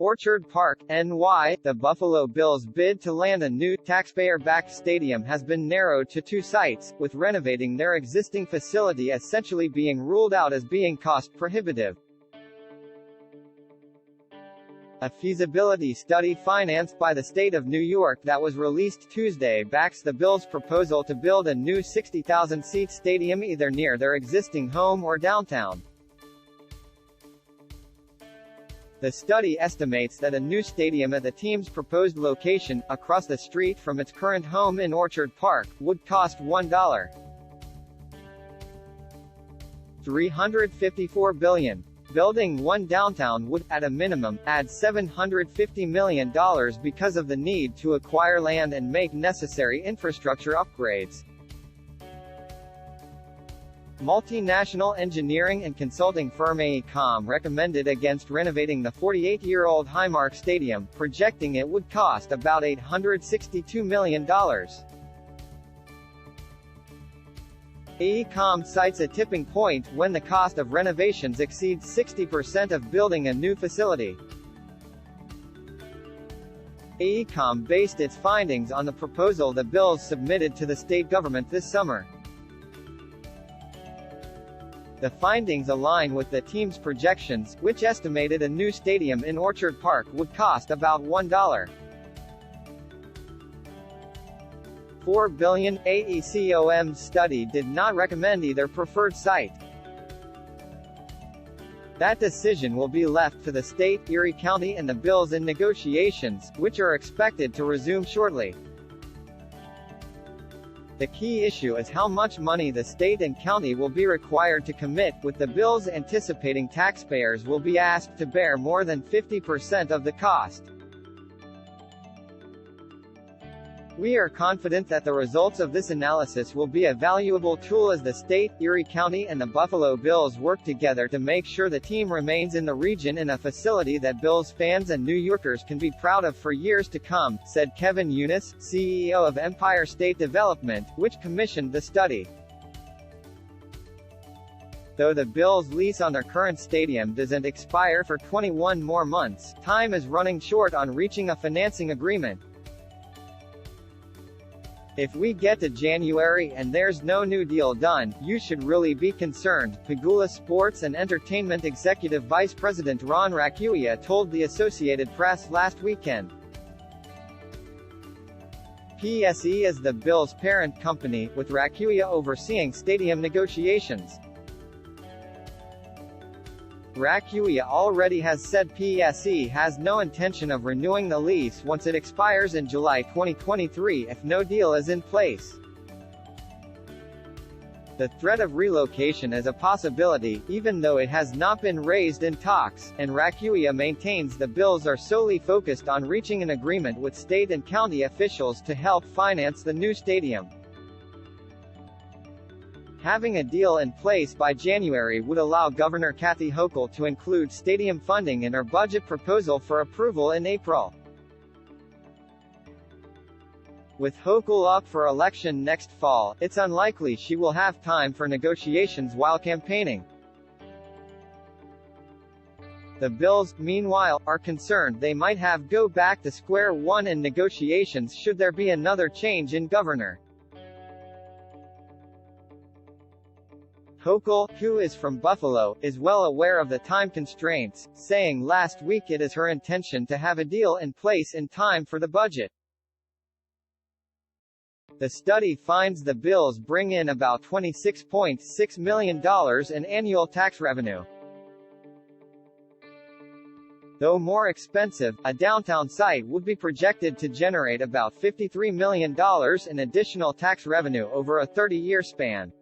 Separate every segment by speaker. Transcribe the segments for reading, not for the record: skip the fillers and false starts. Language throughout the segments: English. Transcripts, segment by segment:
Speaker 1: Orchard Park, NY, the Buffalo Bills' bid to land a new, taxpayer-backed stadium has been narrowed to 2 sites, with renovating their existing facility essentially being ruled out as being cost-prohibitive. A feasibility study financed by the state of New York that was released Tuesday backs the Bills' proposal to build a new 60,000-seat stadium either near their existing home or downtown. The study estimates that a new stadium at the team's proposed location, across the street from its current home in Orchard Park, would cost $1.354 billion. Building one downtown would, at a minimum, add $750 million because of the need to acquire land and make necessary infrastructure upgrades. Multinational engineering and consulting firm AECOM recommended against renovating the 48-year-old Highmark Stadium, projecting it would cost about $862 million. AECOM cites a tipping point when the cost of renovations exceeds 60% of building a new facility. AECOM based its findings on the proposal the Bills submitted to the state government this summer. The findings align with the team's projections, which estimated a new stadium in Orchard Park would cost about $1.4 billion. AECOM's study did not recommend either preferred site. That decision will be left to the state, Erie County and the Bills in negotiations, which are expected to resume shortly. The key issue is how much money the state and county will be required to commit, with the Bills anticipating taxpayers will be asked to bear more than 50% of the cost. We are confident that the results of this analysis will be a valuable tool as the state, Erie County and the Buffalo Bills work together to make sure the team remains in the region in a facility that Bills fans and New Yorkers can be proud of for years to come, said Kevin Younis, CEO of Empire State Development, which commissioned the study. Though the Bills' lease on their current stadium doesn't expire for 21 more months, time is running short on reaching a financing agreement. If we get to January and there's no new deal done, you should really be concerned, Pegula Sports and Entertainment Executive Vice President Ron Raccuia told the Associated Press last weekend. PSE is the Bills' parent company, with Raccuia overseeing stadium negotiations. Raccuia already has said PSE has no intention of renewing the lease once it expires in July 2023 if no deal is in place. The threat of relocation is a possibility, even though it has not been raised in talks, and Raccuia maintains the Bills are solely focused on reaching an agreement with state and county officials to help finance the new stadium. Having a deal in place by January would allow Governor Kathy Hochul to include stadium funding in her budget proposal for approval in April. With Hochul up for election next fall, it's unlikely she will have time for negotiations while campaigning. The Bills, meanwhile, are concerned they might have go back to square one in negotiations should there be another change in governor. Hochul, who is from Buffalo, is well aware of the time constraints, saying last week it is her intention to have a deal in place in time for the budget. The study finds the Bills bring in about $26.6 million in annual tax revenue. Though more expensive, a downtown site would be projected to generate about $53 million in additional tax revenue over a 30-year span.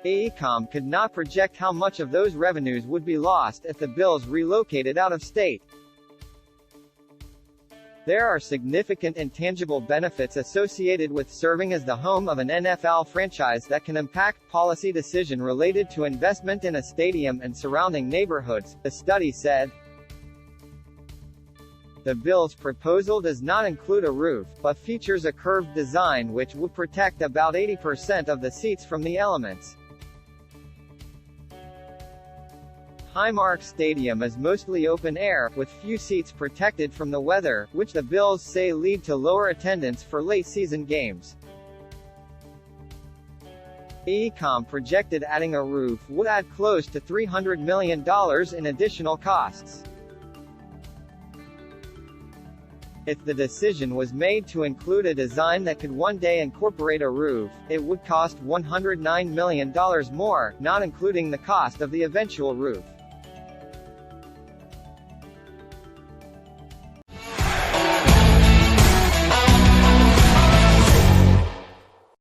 Speaker 1: AECOM could not project how much of those revenues would be lost if the Bills relocated out of state. There are significant intangible benefits associated with serving as the home of an NFL franchise that can impact policy decision related to investment in a stadium and surrounding neighborhoods, the study said. The Bills' proposal does not include a roof, but features a curved design which would protect about 80% of the seats from the elements. Highmark Stadium is mostly open air, with few seats protected from the weather, which the Bills say lead to lower attendance for late-season games. AECOM projected adding a roof would add close to $300 million in additional costs. If the decision was made to include a design that could one day incorporate a roof, it would cost $109 million more, not including the cost of the eventual roof.